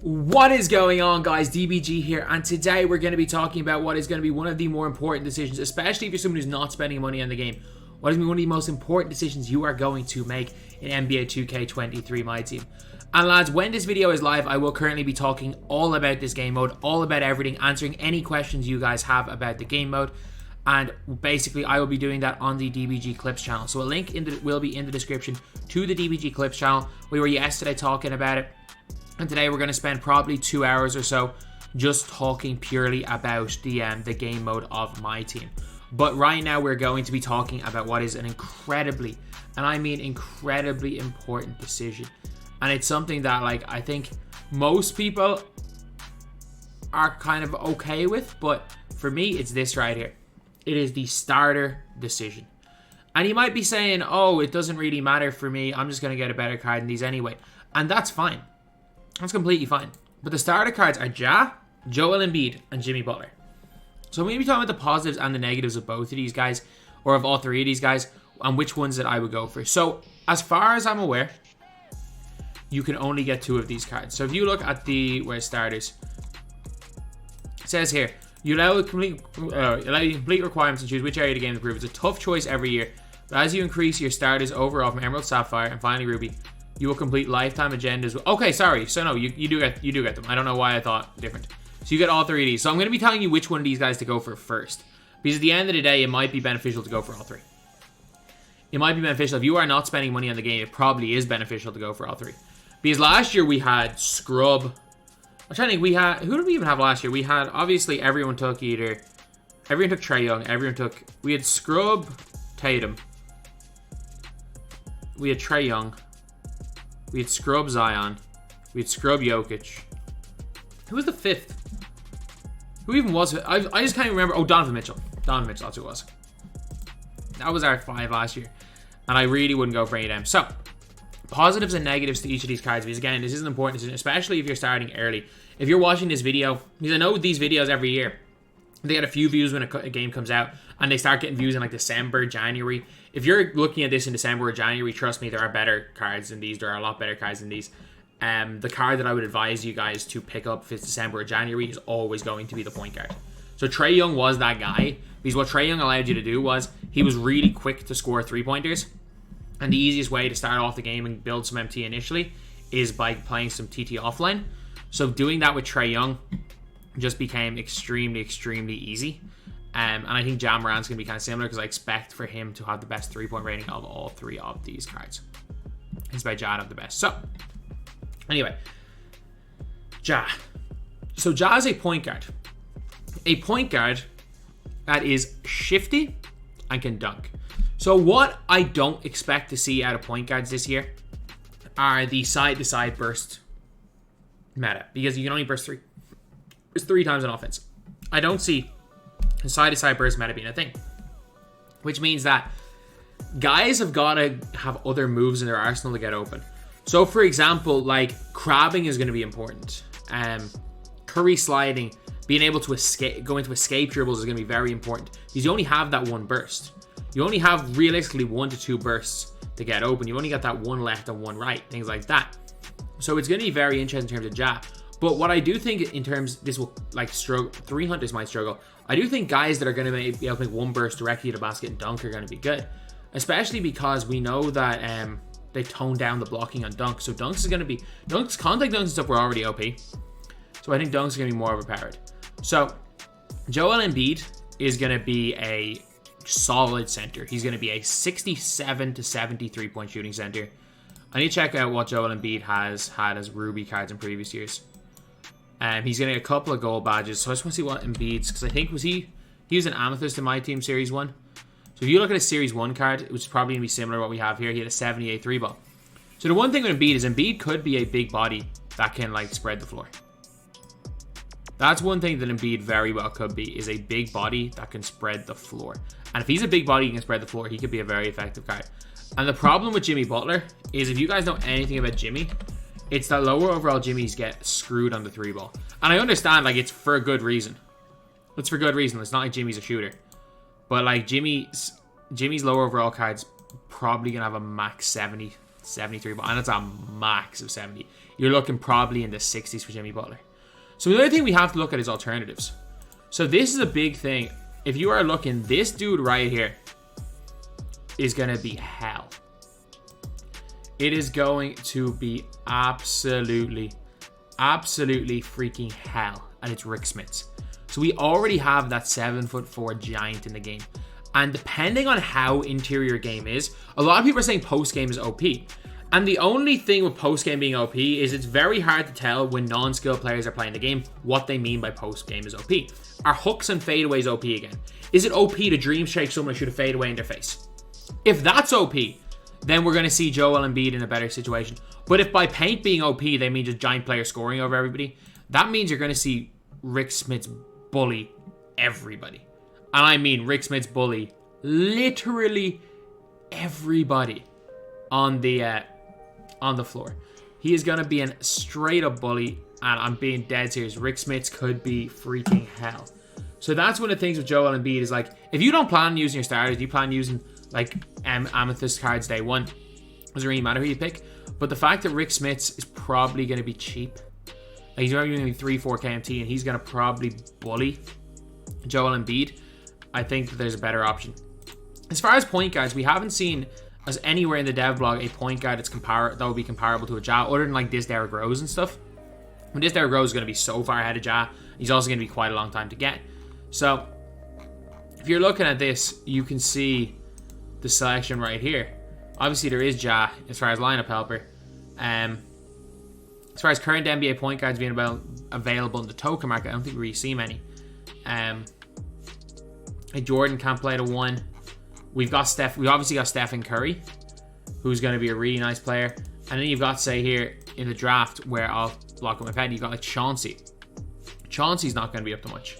What is going on, guys? DBG here, and today we're going to be talking about what is going to be one of the more important decisions, especially if you're someone who's not spending money on the game. What is one of the most important decisions you are going to make in NBA 2K23 Myteam. And lads, when this video is live, I will currently be talking all about this game mode, all about everything, answering any questions you guys have about the game mode. And basically, I will be doing that on the DBG Clips channel. So a link will be in the description to the DBG Clips channel. We were yesterday talking about it. And today we're going to spend probably 2 hours or so just talking purely about the game mode of Myteam. But right now we're going to be talking about what is an incredibly, and I mean incredibly important decision. And it's something that I think most people are kind of okay with. But for me, it's this right here. It is the starter decision. And you might be saying, oh, it doesn't really matter for me. I'm just going to get a better card than these anyway. And that's fine. That's completely fine. But the starter cards are Ja, Joel Embiid, and Jimmy Butler. So I'm going to be talking about the positives and the negatives of both of these guys, or of all three of these guys, and which ones that I would go for. So as far as I'm aware, you can only get 2 of these cards. So if you look at the starters, it says here, you allow complete requirements to choose which area of the game to improve. It's a tough choice every year, but as you increase your starters overall from Emerald, Sapphire, and finally Ruby, you will complete lifetime agendas. Okay, sorry. So no, you do get them. I don't know why I thought different. So you get all 3 of these. So I'm going to be telling you which one of these guys to go for first, because at the end of the day, it might be beneficial to go for all 3. It might be beneficial if you are not spending money on the game. It probably is beneficial to go for all 3. Because last year we had Scrub. I'm trying to think. Who did we even have last year? We had, obviously everyone took Trae Young. We had Scrub, Tatum. We had Trae Young. We had Scrub Zion. We had Scrub Jokic. Who was the 5th? Who even was it? I just can't even remember. Oh, Donovan Mitchell. Donovan Mitchell, that's who it was. That was our 5 last year. And I really wouldn't go for any of them. So, positives and negatives to each of these cards. Because again, this is an important decision, especially if you're starting early. If you're watching this video, because I know these videos every year, they get a few views when a game comes out, and they start getting views in December, January. If you're looking at this in December or January, trust me, there are better cards than these. There are a lot better cards than these. The card that I would advise you guys to pick up if it's December or January is always going to be the point guard. So Trae Young was that guy, because what Trae Young allowed you to do was he was really quick to score 3-pointers. And the easiest way to start off the game and build some MT initially is by playing some TT offline. So doing that with Trae Young just became extremely, extremely easy. And I think Ja Morant's going to be kind of similar, because I expect for him to have the best 3-point rating of all 3 of these cards. It's by Ja to have the best. So, anyway. Ja. So Ja is a point guard. A point guard that is shifty and can dunk. So what I don't expect to see out of point guards this year are the side-to-side burst meta, because you can only burst 3. It's 3 times on offense. I don't see the side-to-side burst meta being a thing, which means that guys have got to have other moves in their arsenal to get open. So for example, crabbing is going to be important. Curry sliding, being able to go into escape dribbles is going to be very important, because you only have that one burst. You only have realistically 1 to 2 bursts to get open. You only got that 1 left and 1 right, things like that. So it's going to be very interesting in terms of Ja. But what I do think in terms, this will struggle. 3 hunters might struggle. I do think guys that are going to be able to make 1 burst directly to the basket and dunk are going to be good, especially because we know that they toned down the blocking on dunks. So contact dunks and stuff were already OP. So I think dunks are going to be more overpowered. So Joel Embiid is going to be a solid center. He's going to be a 67 to 73 point shooting center. I need to check out what Joel Embiid has had as Ruby cards in previous years. He's getting a couple of gold badges, so I just want to see what Embiid's, because I think he was an Amethyst in my team Series 1. So if you look at a Series 1 card, which is probably going to be similar to what we have here, he had a 78 3-ball. So the one thing with Embiid is Embiid could be a big body that can spread the floor. That's one thing that Embiid very well could be, is a big body that can spread the floor. And if he's a big body and can spread the floor, he could be a very effective card. And the problem with Jimmy Butler is, if you guys know anything about Jimmy, it's that lower overall Jimmys get screwed on the 3-ball. And I understand, it's for a good reason. It's for good reason. It's not like Jimmy's a shooter. But Jimmy's lower overall card's probably going to have a max 70 73, and it's a max of 70. You're looking probably in the 60s for Jimmy Butler. So the other thing we have to look at is alternatives. So this is a big thing. If you are looking, this dude right here is going to be hell. It is going to be absolutely freaking hell. And it's Rick Smits. So we already have that 7'4" giant in the game. And depending on how interior game is, a lot of people are saying post game is OP. And the only thing with post game being OP is it's very hard to tell when non-skilled players are playing the game what they mean by post game is OP. Are hooks and fadeaways OP again? Is it OP to dream shake someone and shoot a fadeaway in their face? If that's OP, then we're going to see Joel Embiid in a better situation. But if by paint being OP, they mean just giant player scoring over everybody, that means you're going to see Rick Smits bully everybody. And I mean Rick Smits bully literally everybody on the floor. He is going to be a straight up bully, and I'm being dead serious. Rick Smits could be freaking hell. So that's one of the things with Joel Embiid is like, if you don't plan on using your starters, you plan on using like Amethyst cards day one, doesn't really matter who you pick. But the fact that Rick Smits is probably going to be cheap, like he's only going to be 3-4 KMT, and he's going to probably bully Joel Embiid, I think that there's a better option. As far as point guards, we haven't seen as anywhere in the dev blog a point guard that would be comparable to a Ja, other than like this Derrick Rose and stuff. When this Derrick Rose is going to be so far ahead of Ja, he's also going to be quite a long time to get. So if you're looking at this, you can see the selection right here. Obviously there is Ja as far as lineup helper. As far as current NBA point guards being available in the token market, I don't think we really see many. Jordan can't play the one. We've obviously got Stephen Curry, who's going to be a really nice player. And then you've got, say, here in the draft, where I'll block up my pen, you've got like Chauncey. Chauncey's not going to be up to much.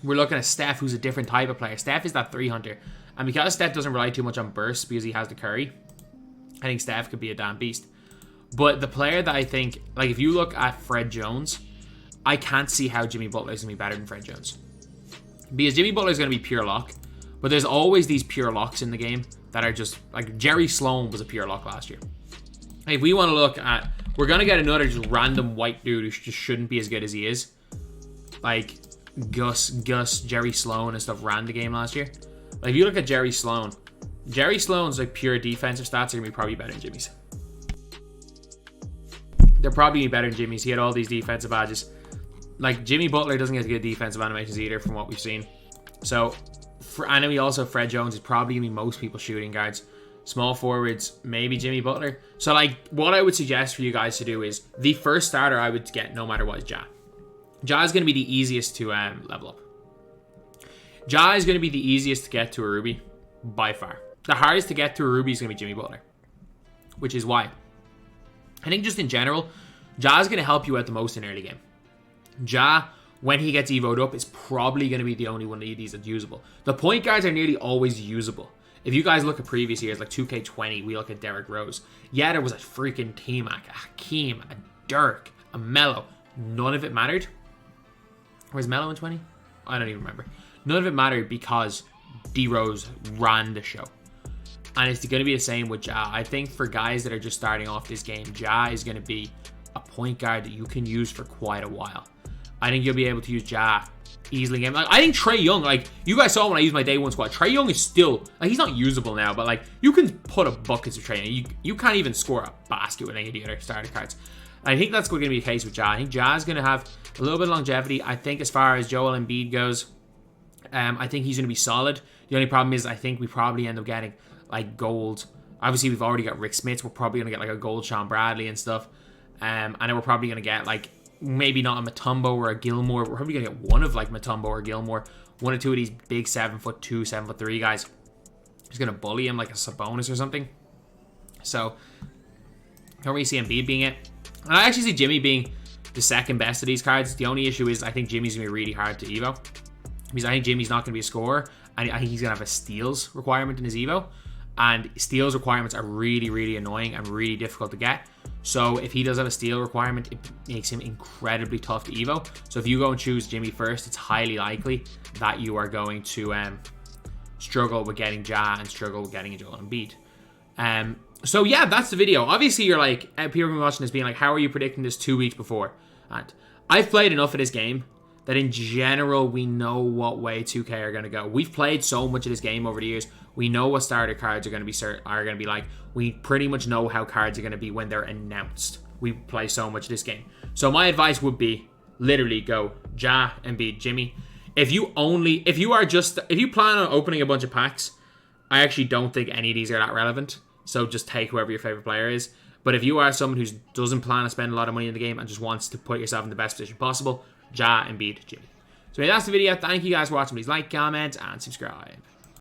We're looking at Steph, who's a different type of player. Steph is that 3-hunter. And because Steph doesn't rely too much on bursts because he has the Curry, I think Steph could be a damn beast. But the player that I think, like if you look at Fred Jones, I can't see how Jimmy Butler is going to be better than Fred Jones. Because Jimmy Butler is going to be pure lock. But there's always these pure locks in the game that are just, like Jerry Sloan was a pure lock last year. If we want to look at, we're going to get another just random white dude who just shouldn't be as good as he is. Like Gus, Jerry Sloan and stuff ran the game last year. Like if you look at Jerry Sloan's like pure defensive stats are going to be probably better than Jimmy's. They're probably better than Jimmy's. He had all these defensive badges. Like Jimmy Butler doesn't get good defensive animations either from what we've seen. So, and then we also Fred Jones is probably going to be most people shooting guards. Small forwards, maybe Jimmy Butler. So like what I would suggest for you guys to do is the first starter I would get no matter what is Ja. Ja is going to be the easiest to level up. Ja is going to be the easiest to get to a Ruby by far. The hardest to get to a Ruby is going to be Jimmy Butler. Which is why I think just in general, Ja is going to help you out the most in early game. Ja, when he gets evoed up, is probably going to be the only one of these that's usable. The point guards are nearly always usable. If you guys look at previous years, like 2K20, we look at Derrick Rose. Yeah, there was a freaking T-Mac, a Hakeem, a Dirk, a Melo. None of it mattered. Where's Melo in 20? I don't even remember. None of it mattered because D-Rose ran the show. And it's going to be the same with Ja. I think for guys that are just starting off this game, Ja is going to be a point guard that you can use for quite a while. I think you'll be able to use Ja easily in game. Like, I think Trae Young, like you guys saw when I used my day one squad, Trae Young is still, like he's not usable now, but like you can put up buckets of Trae. You can't even score a basket with any of the other starter cards. I think that's going to be the case with Ja. I think Ja is going to have a little bit of longevity. I think as far as Joel Embiid goes, I think he's going to be solid. The only problem is I think we probably end up getting like gold. Obviously, we've already got Rick Smits. We're probably going to get like a gold Sean Bradley and stuff. And then we're probably going to get like maybe not a Mutombo or a Gilmore. We're probably going to get one of like Mutombo or Gilmore. One or two of these big 7'2", 7'3" guys. He's going to bully him like a Sabonis or something. So, I don't really see Embiid being it. And I actually see Jimmy being the second best of these cards. The only issue is I think Jimmy's going to be really hard to Evo. Because I think Jimmy's not going to be a scorer. And I think he's going to have a steals requirement in his Evo. And steals requirements are really, really annoying and really difficult to get. So if he does have a steal requirement, it makes him incredibly tough to Evo. So if you go and choose Jimmy first, it's highly likely that you are going to struggle with getting Ja and struggle with getting Joel Embiid. So yeah, that's the video. Obviously, you're like, people are going to be watching this being like, how are you predicting this 2 weeks before? And I've played enough of this game that in general, we know what way 2K are going to go. We've played so much of this game over the years. We know what starter cards are going to be like. We pretty much know how cards are going to be when they're announced. We play so much of this game. So my advice would be literally go Ja, Embiid, Jimmy. If you plan on opening a bunch of packs, I actually don't think any of these are that relevant. So just take whoever your favorite player is. But if you are someone who doesn't plan to spend a lot of money in the game and just wants to put yourself in the best position possible, Ja, Embiid, Jimmy. So that's the video. Thank you guys for watching. Please like, comment, and subscribe.